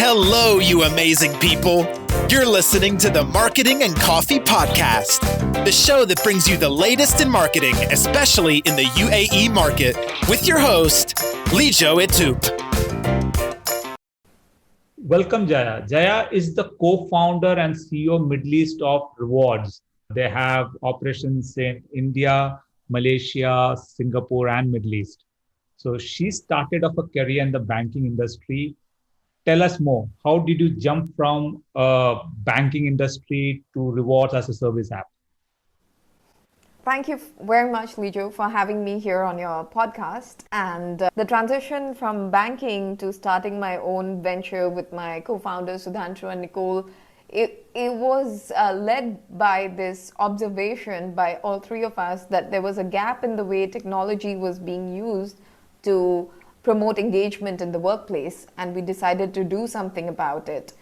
Hello, you amazing people. You're listening to the Marketing and Coffee Podcast, the show that brings you the latest in marketing, especially in the UAE market, with your host, Rewardz.ae. Welcome, Jaya. Jaya is the co-founder and CEO Middle East of Rewardz. They have operations in India, Malaysia, Singapore, and Middle East. So she started off a career in the banking industry. Tell us more. How did you jump from banking industry to Rewardz as a service app? Thank you very much, Lijo, for having me here on your podcast. And the transition from banking to starting my own venture with my co-founders, Sudhanshu and Nicole, it was led by this observation by all three of us that there was a gap in the way technology was being used to promote engagement in the workplace, and we decided to do something about it.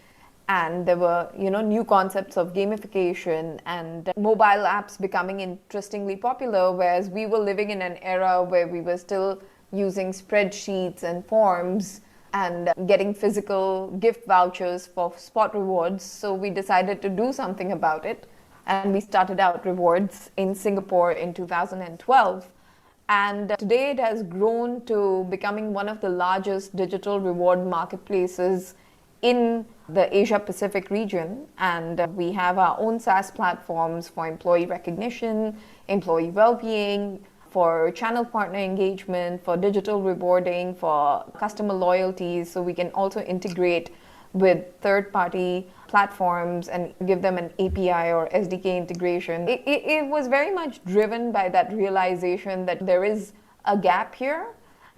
And there were, new concepts of gamification and mobile apps becoming interestingly popular, whereas we were living in an era where we were still using spreadsheets and forms and getting physical gift vouchers for spot rewards. So we decided to do something about it, and we started out Rewardz in Singapore in 2012. And today it has grown to becoming one of the largest digital reward marketplaces in the Asia Pacific region. And we have our own SaaS platforms for employee recognition, employee well-being, for channel partner engagement, for digital rewarding, for customer loyalty. So we can also integrate with third-party platforms and give them an API or SDK integration. It was very much driven by that realization that there is a gap here.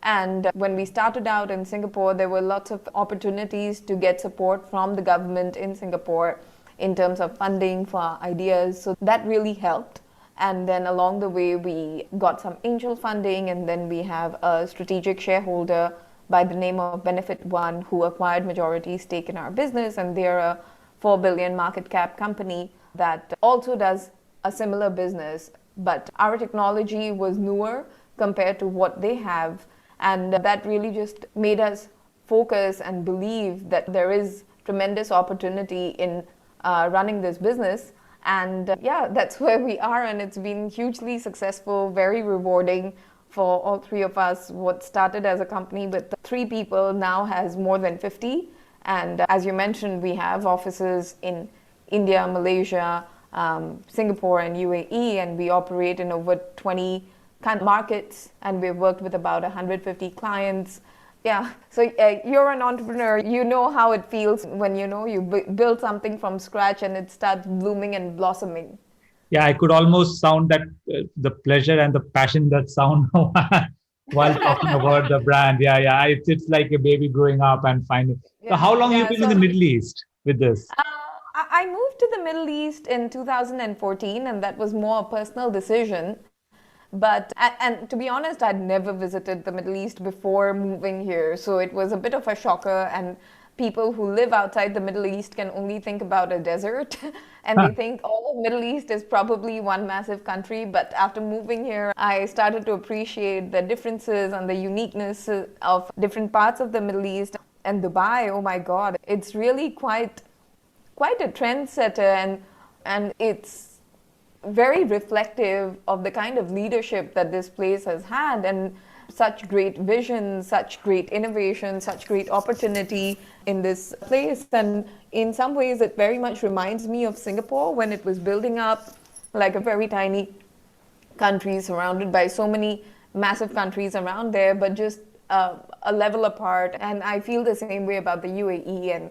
And when we started out in Singapore, there were lots of opportunities to get support from the government in Singapore in terms of funding for ideas. So that really helped. And then along the way, we got some angel funding, and then we have a strategic shareholder by the name of Benefit One who acquired majority stake in our business, and they're a 4 billion market cap company that also does a similar business. But our technology was newer compared to what they have. And that really just made us focus and believe that there is tremendous opportunity in running this business. And that's where we are. And it's been hugely successful, very rewarding for all three of us. What started as a company with 3 people now has more than 50. And as you mentioned, we have offices in India, Malaysia, Singapore, and UAE. And we operate in over 20 markets, and we've worked with about 150 clients. So you're an entrepreneur. You know how it feels when you build something from scratch and it starts blooming and blossoming. Yeah, I could almost sound that the pleasure and the passion that sound while talking about the brand. It's like a baby growing up and finding. So how long have you been in the Middle East with this? I moved to the Middle East in 2014, and that was more a personal decision. But, and to be honest, I'd never visited the Middle East before moving here. So it was a bit of a shocker. And people who live outside the Middle East can only think about a desert. And they think all of Middle East is probably one massive country. But after moving here, I started to appreciate the differences and the uniqueness of different parts of the Middle East. And Dubai, oh my God, it's really quite a trendsetter. And it's very reflective of the kind of leadership that this place has had, and such great vision, such great innovation, such great opportunity in this place. And in some ways, it very much reminds me of Singapore when it was building up like a very tiny country surrounded by so many massive countries around there, but just a level apart. And I feel the same way about the UAE and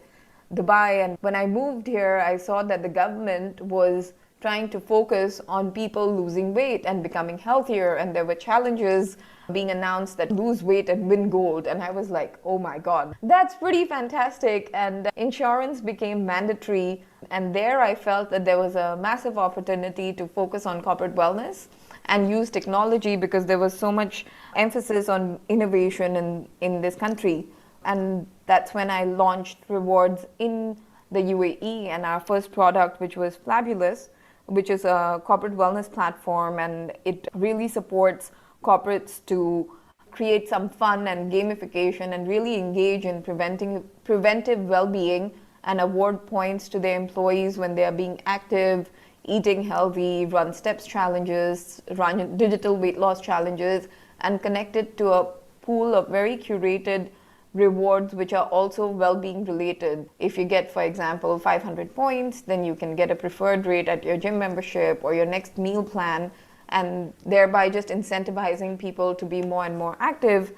Dubai. And when I moved here, I saw that the government was trying to focus on people losing weight and becoming healthier. And there were challenges being announced that lose weight and win gold. And I was like, oh my God, that's pretty fantastic. And insurance became mandatory. And there I felt that there was a massive opportunity to focus on corporate wellness and use technology, because there was so much emphasis on innovation in this country. And that's when I launched Rewardz in the UAE, and our first product, which was Fabulous, which is a corporate wellness platform, and it really supports corporates to create some fun and gamification and really engage in preventive well-being and award points to their employees when they are being active, eating healthy, run steps challenges, run digital weight loss challenges, and connect it to a pool of very curated rewards which are also well-being related. If you get, for example, 500 points, then you can get a preferred rate at your gym membership or your next meal plan, and thereby just incentivizing people to be more and more active.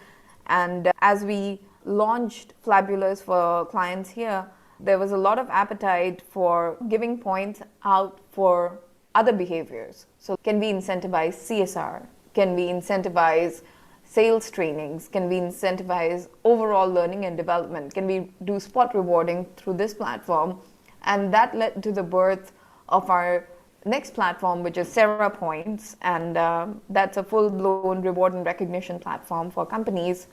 And as we launched Flabulous for clients here, there was a lot of appetite for giving points out for other behaviors. So can we incentivize CSR? Can we incentivize sales trainings? Can we incentivize overall learning and development? Can we do spot rewarding through this platform? And that led to the birth of our next platform, which is Sarah Points. And that's a full-blown reward and recognition platform for companies.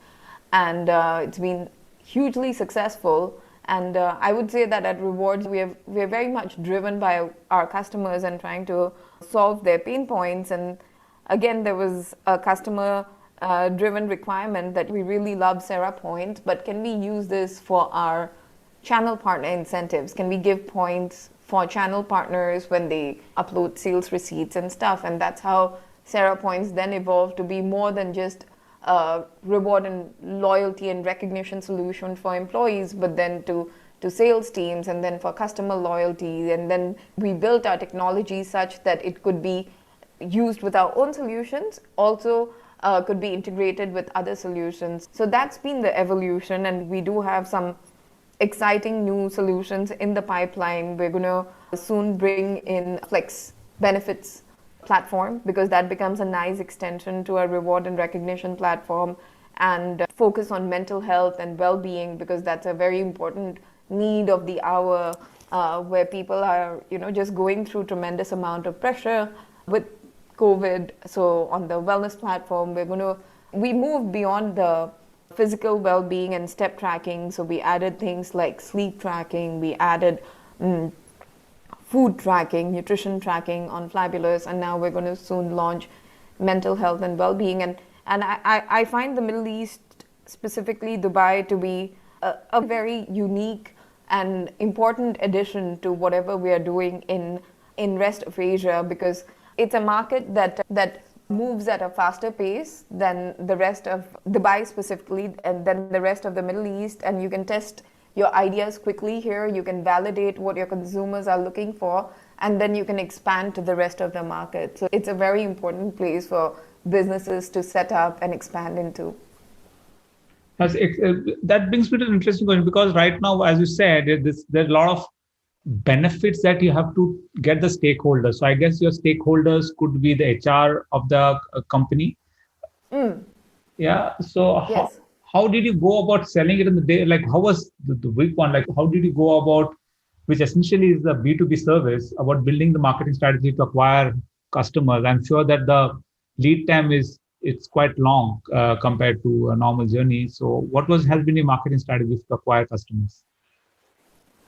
And it's been hugely successful. And I would say that at Rewardz, we're very much driven by our customers and trying to solve their pain points. And again, there was a customer driven requirement that we really love Sarah Points, but can we use this for our channel partner incentives? Can we give points for channel partners when they upload sales receipts and stuff? And that's how Sarah Points then evolved to be more than just a reward and loyalty and recognition solution for employees, but then to sales teams, and then for customer loyalty. And then we built our technology such that it could be used with our own solutions, also could be integrated with other solutions. So that's been the evolution, and we do have some exciting new solutions in the pipeline. We're going to soon bring in Flex Benefits platform, because that becomes a nice extension to our reward and recognition platform, and focus on mental health and well-being, because that's a very important need of the hour, where people are just going through tremendous amount of pressure with COVID. So on the wellness platform, we moved beyond the physical well-being and step tracking. So we added things like sleep tracking, we added food tracking, nutrition tracking on Flabulous, and now we're going to soon launch mental health and well-being. And I find the Middle East, specifically Dubai, to be a very unique and important addition to whatever we are doing in rest of Asia, because it's a market that moves at a faster pace than the rest of Dubai specifically, and then the rest of the Middle East, and you can test your ideas quickly here, you can validate what your consumers are looking for, and then you can expand to the rest of the market. So it's a very important place for businesses to set up and expand into. That brings me to an interesting question, because right now, as you said, there's a lot of benefits that you have to get the stakeholders. So I guess your stakeholders could be the HR of the company. Yeah. So yes. How did you go about selling it in the day? Like, how was the week one? Like, how did you go about, which essentially is a B2B service, about building the marketing strategy to acquire customers? I'm sure that the lead time it's quite long compared to a normal journey. So what has been your marketing strategy to acquire customers?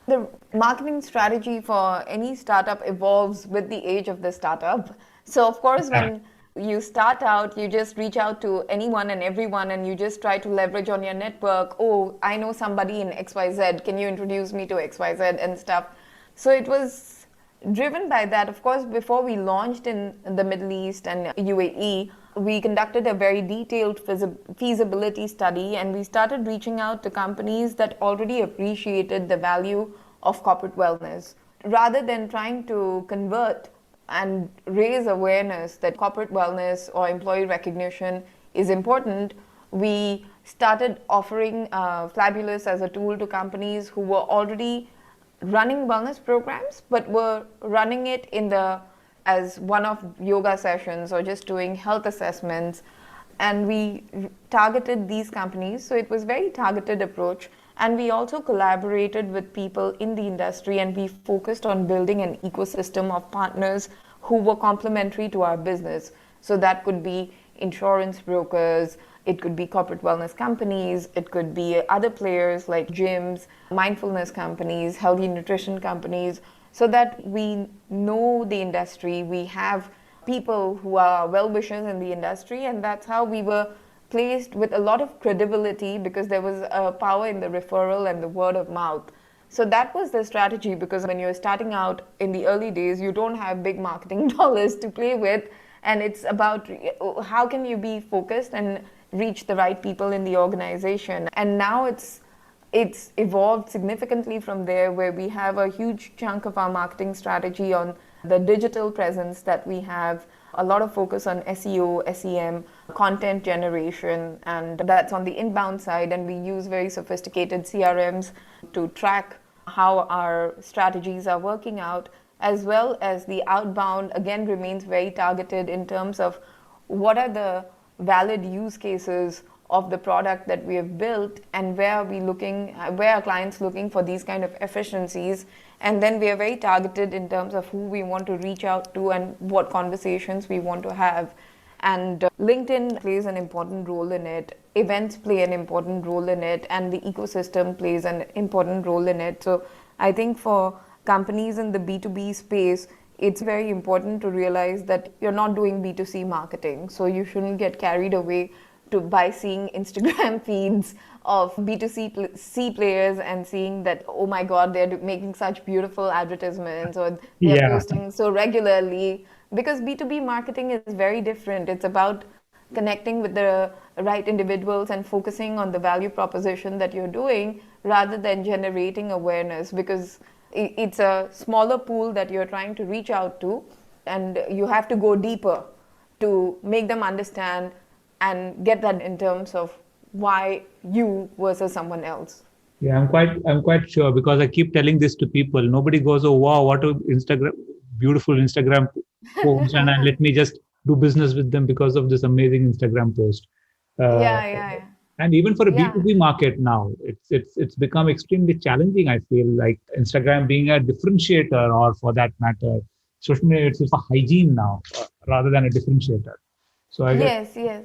The marketing strategy for any startup evolves with the age of the startup. So of course, when you start out, you just reach out to anyone and everyone, and you just try to leverage on your network. Oh, I know somebody in XYZ. Can you introduce me to XYZ and stuff? So it was driven by that. Of course, before we launched in the Middle East and UAE, we conducted a very detailed feasibility study, and we started reaching out to companies that already appreciated the value of corporate wellness. Rather than trying to convert and raise awareness that corporate wellness or employee recognition is important, we started offering Flabulous as a tool to companies who were already running wellness programs, but were running it as one-off yoga sessions or just doing health assessments. And we targeted these companies. So it was a very targeted approach. And we also collaborated with people in the industry, and we focused on building an ecosystem of partners who were complementary to our business. So that could be insurance brokers, it could be corporate wellness companies, it could be other players like gyms, mindfulness companies, healthy nutrition companies, so that we know the industry, we have people who are well-wishers in the industry, and that's how we were placed with a lot of credibility because there was a power in the referral and the word of mouth. So that was the strategy, because when you're starting out in the early days, you don't have big marketing dollars to play with. And it's about how can you be focused and reach the right people in the organization. And now it's evolved significantly from there, where we have a huge chunk of our marketing strategy on the digital presence that we have, a lot of focus on SEO, SEM, content generation, and that's on the inbound side. And we use very sophisticated CRMs to track how our strategies are working out, as well as the outbound, again, remains very targeted in terms of what are the valid use cases of the product that we have built, and where are clients looking for these kind of efficiencies. And then we are very targeted in terms of who we want to reach out to and what conversations we want to have. And LinkedIn plays an important role in it. Events play an important role in it, and the ecosystem plays an important role in it. So I think for companies in the B2B space, it's very important to realize that you're not doing B2C marketing. So you shouldn't get carried away by seeing Instagram feeds of B2C players and seeing that, oh my God, they're making such beautiful advertisements, or they're posting so regularly. Because B2B marketing is very different. It's about connecting with the right individuals and focusing on the value proposition that you're doing, rather than generating awareness, because it's a smaller pool that you're trying to reach out to, and you have to go deeper to make them understand and get that in terms of why you versus someone else. Yeah, I'm quite sure, because I keep telling this to people. Nobody goes, "Oh wow, what a beautiful Instagram post," and let me just do business with them because of this amazing Instagram post. Yeah. And even for a B2B market now, it's become extremely challenging. I feel like Instagram being a differentiator, or for that matter, social media, it's a hygiene now rather than a differentiator. So I guess, Yes.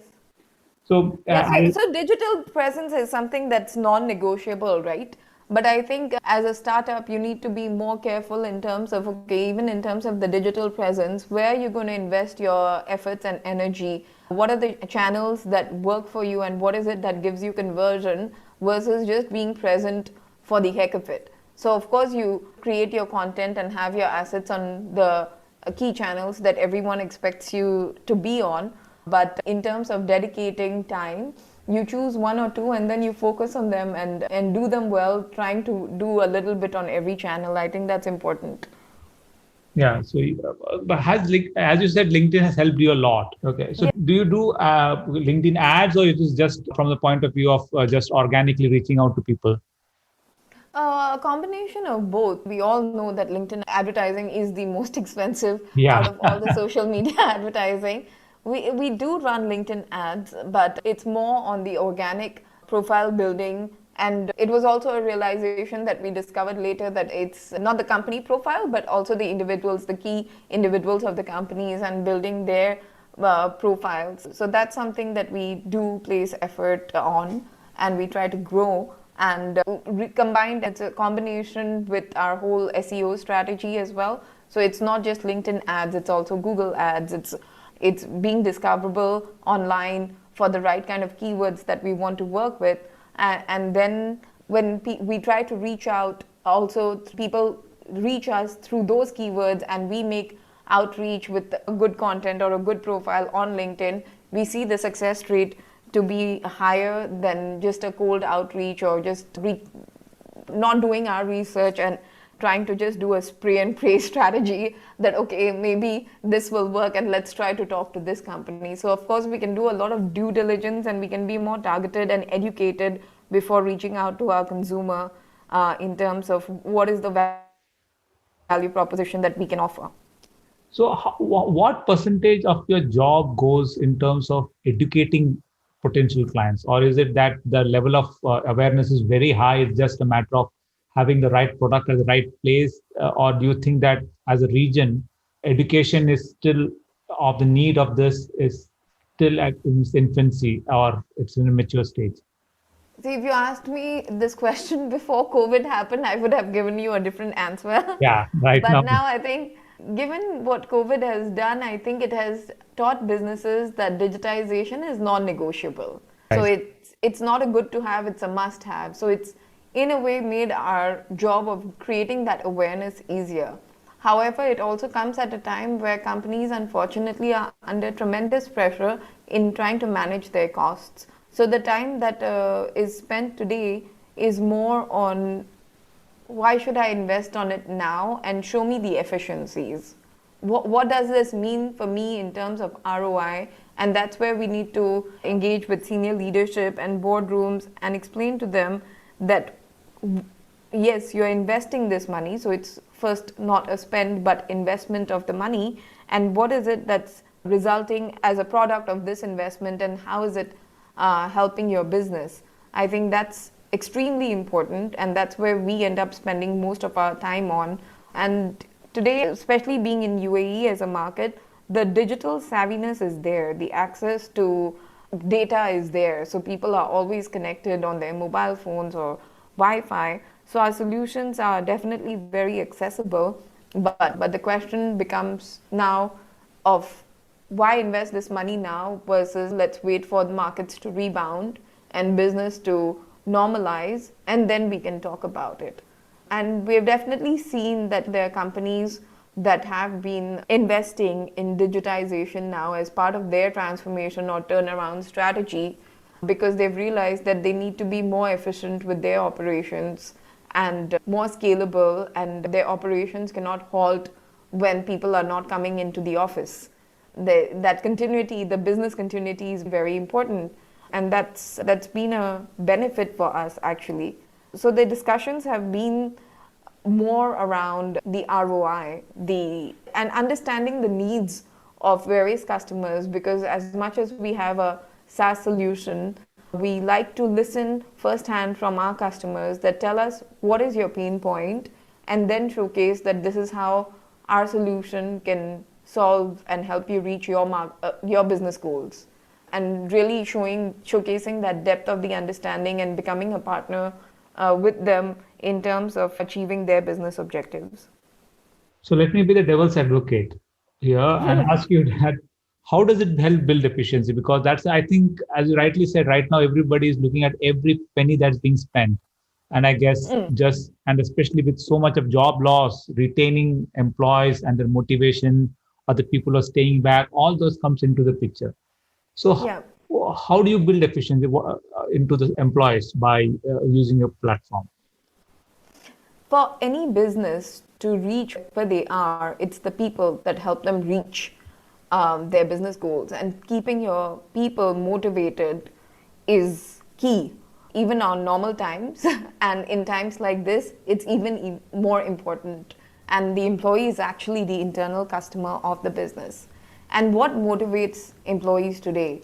so So digital presence is something that's non-negotiable, right? But I think as a startup, you need to be more careful in terms of, even in terms of the digital presence, where you're going to invest your efforts and energy. What are the channels that work for you, and what is it that gives you conversion, versus just being present for the heck of it. So of course you create your content and have your assets on the key channels that everyone expects you to be on. But in terms of dedicating time, you choose one or two and then you focus on them and do them well, trying to do a little bit on every channel. I think that's important. yeah. So, but as you said, LinkedIn has helped you a lot. Okay. So, do you do LinkedIn ads, or it is just from the point of view of just organically reaching out to people? A combination of both. We all know that LinkedIn advertising is the most expensive out of all the social media advertising. We do run LinkedIn ads, but it's more on the organic profile building. And it was also a realization that we discovered later, that it's not the company profile, but also the individuals, the key individuals of the companies, and building their profiles. So that's something that we do place effort on, and we try to grow. And combined, it's a combination with our whole SEO strategy as well. So it's not just LinkedIn ads, it's also Google ads. It's being discoverable online for the right kind of keywords that we want to work with. And then when we try to reach out, also people reach us through those keywords, and we make outreach with a good content or a good profile on LinkedIn, we see the success rate to be higher than just a cold outreach, or just not doing our research and trying to just do a spray and pray strategy that, okay, maybe this will work and let's try to talk to this company. So of course we can do a lot of due diligence, and we can be more targeted and educated before reaching out to our consumer in terms of what is the value proposition that we can offer. So what percentage of your job goes in terms of educating potential clients? Or is it that the level of awareness is very high, it's just a matter of having the right product at the right place? Or do you think that as a region, education is still of the need of this is still in its infancy, or it's in a mature stage? See, if you asked me this question before COVID happened, I would have given you a different answer. Yeah, right. But now I think, given what COVID has done, I think it has taught businesses that digitization is non-negotiable. So it's not a good to have, it's a must have. So it's in a way made our job of creating that awareness easier. However, it also comes at a time where companies unfortunately are under tremendous pressure in trying to manage their costs. So the time that is spent today is more on why should I invest on it now and show me the efficiencies. What does this mean for me in terms of ROI? And that's where we need to engage with senior leadership and boardrooms and explain to them that yes, you're investing this money, so it's first not a spend but investment of the money, and what is it that's resulting as a product of this investment, and how is it helping your business. I think that's extremely important, and that's where we end up spending most of our time on. And today, especially being in UAE as a market, the digital savviness is there, the access to data is there, so people are always connected on their mobile phones or Wi-Fi. So our solutions are definitely very accessible, but the question becomes now of why invest this money now versus let's wait for the markets to rebound and business to normalize, and then we can talk about it. And we've definitely seen that there are companies that have been investing in digitization now as part of their transformation or turnaround strategy, because they've realized that they need to be more efficient with their operations and more scalable, and their operations cannot halt when people are not coming into the office. That continuity, the business continuity, is very important, and that's been a benefit for us actually. So the discussions have been more around the ROI, and understanding the needs of various customers, because as much as we have a SaaS solution, we like to listen firsthand from our customers that tell us what is your pain point, and then showcase that this is how our solution can solve and help you reach your business goals, and really showcasing that depth of the understanding and becoming a partner with them in terms of achieving their business objectives. So let me be the devil's advocate here and ask you that how does it help build efficiency? Because that's, I think, as you rightly said, right now everybody is looking at every penny that's being spent. And I guess and especially with so much of job loss, retaining employees and their motivation, or the people are staying back, all those comes into the picture. So Yeah. how do you build efficiency into the employees by using your platform? For any business to reach where they are, it's the people that help them reach their business goals. And keeping your people motivated is key, even on normal times. And in times like this, it's even more important. And the employee is actually the internal customer of the business. And what motivates employees today?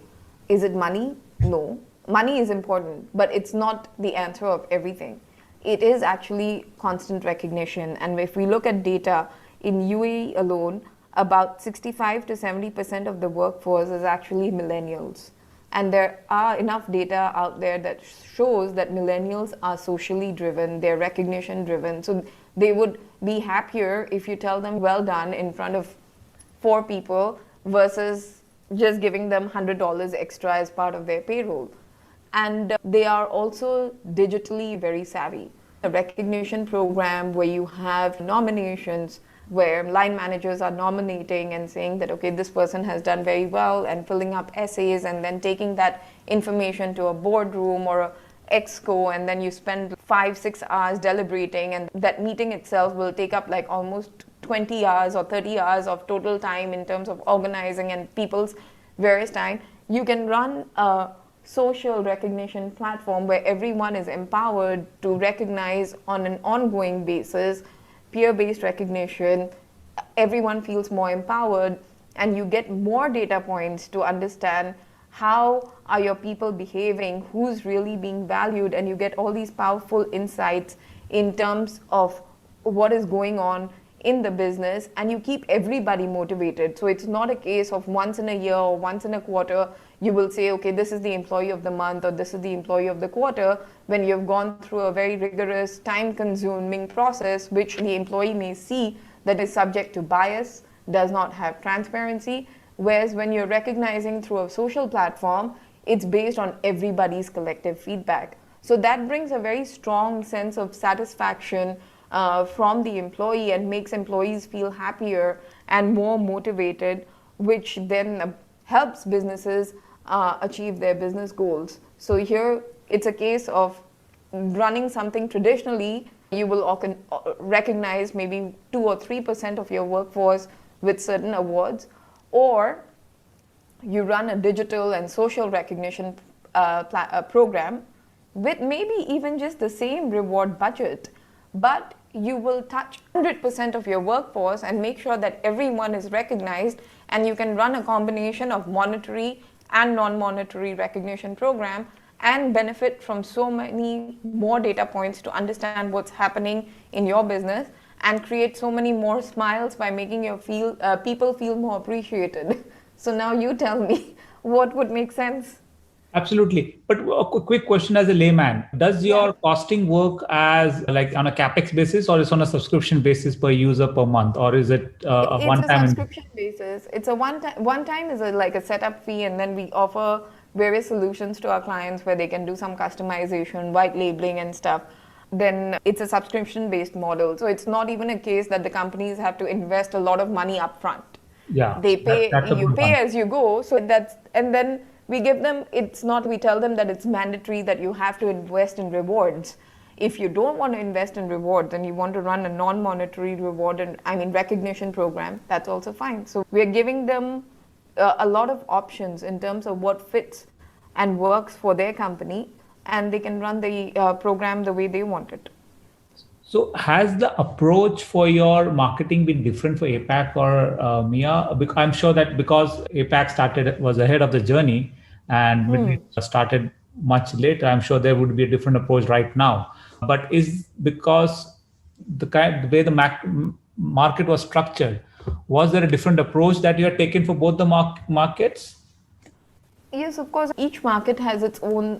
Is it money? No. Money is important, but it's not the answer of everything. It is actually constant recognition. And if we look at data in UAE alone, about 65 to 70% of the workforce is actually millennials. And there are enough data out there that shows that millennials are socially driven, they're recognition driven. So they would be happier if you tell them well done in front of 4 people versus just giving them $100 extra as part of their payroll. And they are also digitally very savvy. A recognition program where you have nominations, where line managers are nominating and saying that, okay, this person has done very well, and filling up essays and then taking that information to a boardroom or a exco, and then you spend 5-6 hours deliberating, and that meeting itself will take up like almost 20 hours or 30 hours of total time in terms of organizing and people's various time. You can run a social recognition platform where everyone is empowered to recognize on an ongoing basis, peer-based recognition. Everyone feels more empowered, and you get more data points to understand how are your people behaving, who's really being valued, and you get all these powerful insights in terms of what is going on in the business, and you keep everybody motivated. So it's not a case of once in a year or once in a quarter you will say, okay, this is the employee of the month or this is the employee of the quarter, when you've gone through a very rigorous, time-consuming process, which the employee may see that is subject to bias, does not have transparency. Whereas when you're recognizing through a social platform, it's based on everybody's collective feedback. So that brings a very strong sense of satisfaction from the employee and makes employees feel happier and more motivated, which then helps businesses achieve their business goals. So here it's a case of running something traditionally. You will recognize maybe 2 or 3% of your workforce with certain awards, or you run a digital and social recognition program with maybe even just the same reward budget, but you will touch 100% of your workforce and make sure that everyone is recognized, and you can run a combination of monetary and non-monetary recognition program and benefit from so many more data points to understand what's happening in your business and create so many more smiles by making your people feel more appreciated. So now you tell me, what would make sense? Absolutely. But a quick question as a layman, does your costing work as like on a CapEx basis, or is on a subscription basis per user per month, or is it a one-time? It's a subscription basis. It's a one-time is like a setup fee, and then we offer various solutions to our clients where they can do some customization, white labeling and stuff. Then it's a subscription-based model. So it's not even a case that the companies have to invest a lot of money upfront. Yeah, they pay. You pay as you go. So and then we give them. We tell them that it's mandatory that you have to invest in rewards. If you don't want to invest in rewards and you want to run a non-monetary reward and recognition program, that's also fine. So we're giving them a lot of options in terms of what fits and works for their company, and they can run the program the way they want it. So has the approach for your marketing been different for APAC or Mia? I'm sure that because APAC was ahead of the journey and started much later, I'm sure there would be a different approach right now. But is because the way the market was structured, was there a different approach that you had taken for both the markets? Yes, of course. Each market has its own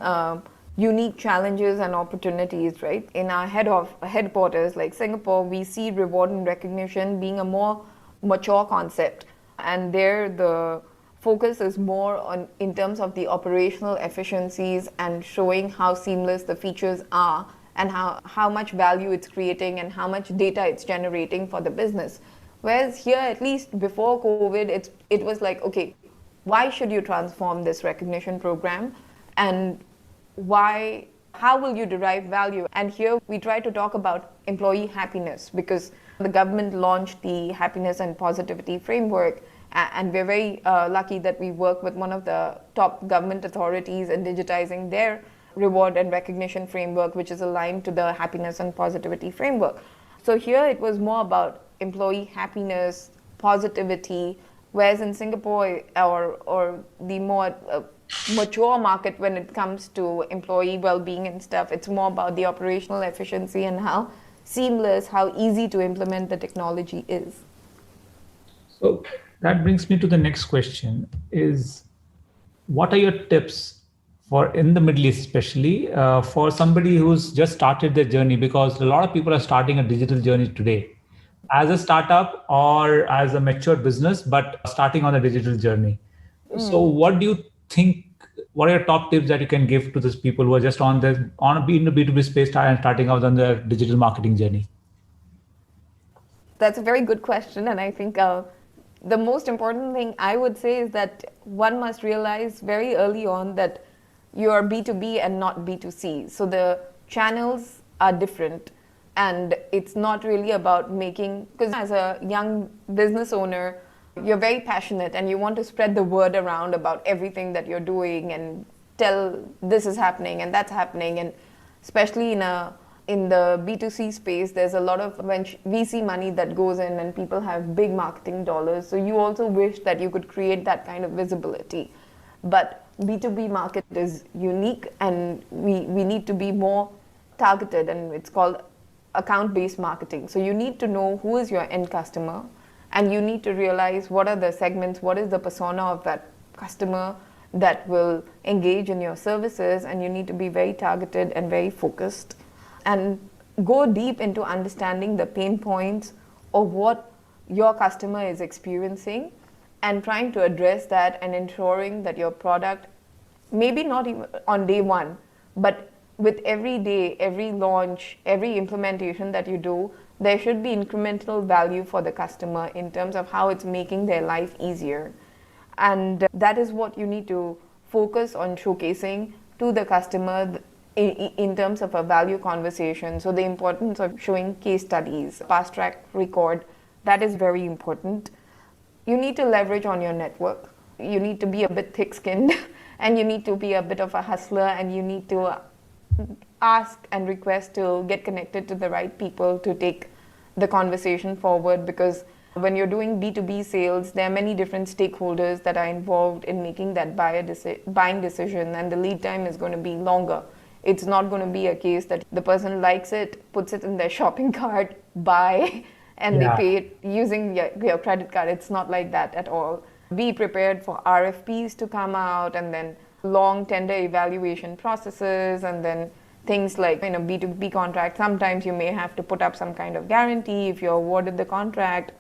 unique challenges and opportunities, right? In our headquarters, like Singapore, we see reward and recognition being a more mature concept. And there, the focus is more on in terms of the operational efficiencies and showing how seamless the features are and how much value it's creating and how much data it's generating for the business. Whereas here, at least before COVID, it was like, okay, why should you transform this recognition program? And how will you derive value? And here we try to talk about employee happiness, because the government launched the happiness and positivity framework, and we're very lucky that we work with one of the top government authorities in digitizing their reward and recognition framework, which is aligned to the happiness and positivity framework. So here it was more about employee happiness, positivity, whereas in Singapore or the more mature market, when it comes to employee well-being and stuff, it's more about the operational efficiency and how seamless, how easy to implement the technology is. So that brings me to the next question is, what are your tips for in the Middle East, especially for somebody who's just started their journey? Because a lot of people are starting a digital journey today as a startup or as a mature business, but starting on a digital journey. So what do you think, what are your top tips that you can give to these people who are just in the B2B space and starting out on their digital marketing journey? That's a very good question. And I think the most important thing I would say is that one must realize very early on that you are B2B and not B2C. So the channels are different. And it's not really about because as a young business owner, you're very passionate and you want to spread the word around about everything that you're doing and tell this is happening and that's happening. And especially in the B2C space, there's a lot of VC money that goes in and people have big marketing dollars. So you also wish that you could create that kind of visibility. But B2B market is unique, and we need to be more targeted, and it's called account-based marketing. So you need to know who is your end customer, and you need to realize what are the segments, what is the persona of that customer that will engage in your services, and you need to be very targeted and very focused and go deep into understanding the pain points of what your customer is experiencing and trying to address that and ensuring that your product maybe not even on day one, but with every day, every launch, every implementation that you do, there should be incremental value for the customer in terms of how it's making their life easier. And that is what you need to focus on showcasing to the customer in terms of a value conversation. So the importance of showing case studies, fast track record, that is very important. You need to leverage on your network. You need to be a bit thick-skinned and you need to be a bit of a hustler, and you need to ask and request to get connected to the right people to take the conversation forward, because when you're doing B2B sales, there are many different stakeholders that are involved in making that buying decision, and the lead time is going to be longer. It's not going to be a case that the person likes it, puts it in their shopping cart, buy, and they pay it using your credit card. It's not like that at all. Be prepared for RFPs to come out, and then long tender evaluation processes, and then things like in a B2B contract, sometimes you may have to put up some kind of guarantee if you're awarded the contract,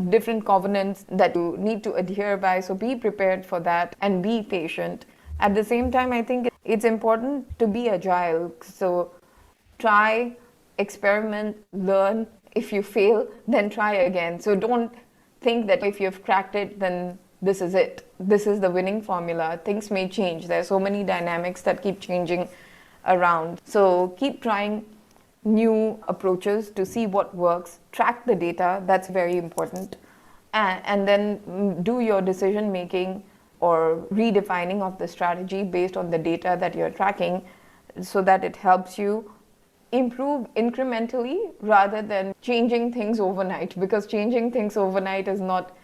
different covenants that you need to adhere by. So be prepared for that and be patient. At the same time, I think it's important to be agile. So try, experiment, learn. If you fail, then try again. So don't think that if you've cracked it, then this is it. This is the winning formula. Things may change. There are so many dynamics that keep changing around. So keep trying new approaches to see what works. Track the data. That's very important. And then do your decision making or redefining of the strategy based on the data that you're tracking, so that it helps you improve incrementally rather than changing things overnight, because changing things overnight is not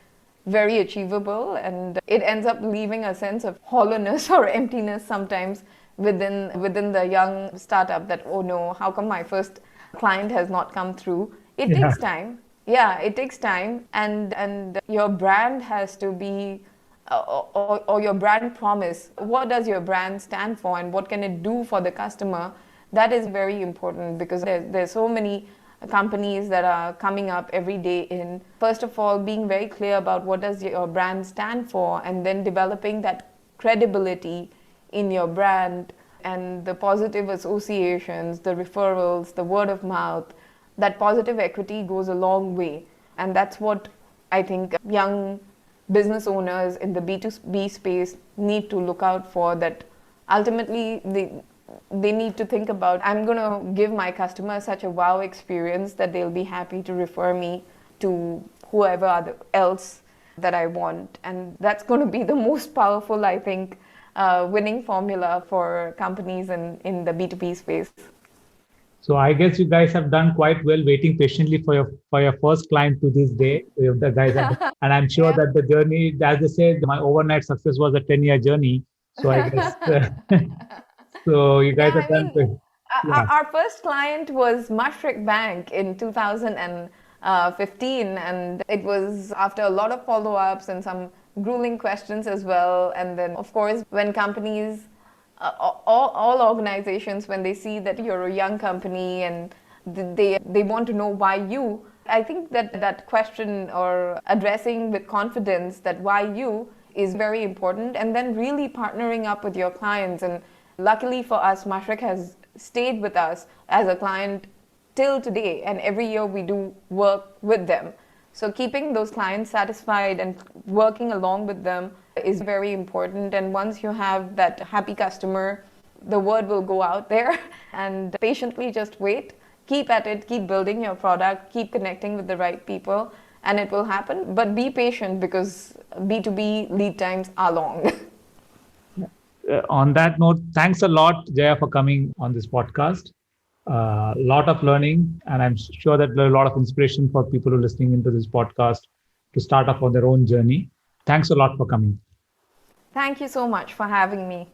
very achievable, and it ends up leaving a sense of hollowness or emptiness sometimes within the young startup, that, oh no, how come my first client has not come through? It takes time. Yeah, it takes time, and your brand has to be or your brand promise. What does your brand stand for, and what can it do for the customer? That is very important, because there's so many companies that are coming up every day in, first of all, being very clear about what does your brand stand for, and then developing that credibility in your brand, and the positive associations, the referrals, the word of mouth. That positive equity goes a long way, and that's what I think young business owners in the B2B space need to look out for, that ultimately they need to think about, I'm going to give my customers such a wow experience that they'll be happy to refer me to whoever else that I want. And that's going to be the most powerful, I think, winning formula for companies in the B2B space. So I guess you guys have done quite well waiting patiently for your first client to this day. The guys and I'm sure that the journey, as they said, my overnight success was a 10-year journey. So I guess so you guys have done. Our first client was Mashreq Bank in 2015, and it was after a lot of follow-ups and some grueling questions as well. And then, of course, when companies, all organizations, when they see that you're a young company and they want to know why you, I think that question, or addressing with confidence that why you, is very important. And then really partnering up with your clients. And luckily for us, Mashreq has stayed with us as a client till today, and every year we do work with them. So keeping those clients satisfied and working along with them is very important. And once you have that happy customer, the word will go out there, and patiently just wait, keep at it, keep building your product, keep connecting with the right people, and it will happen. But be patient, because B2B lead times are long. On that note, thanks a lot, Jaya, for coming on this podcast. A lot of learning, and I'm sure that there are a lot of inspiration for people who are listening into this podcast to start off on their own journey. Thanks a lot for coming. Thank you so much for having me.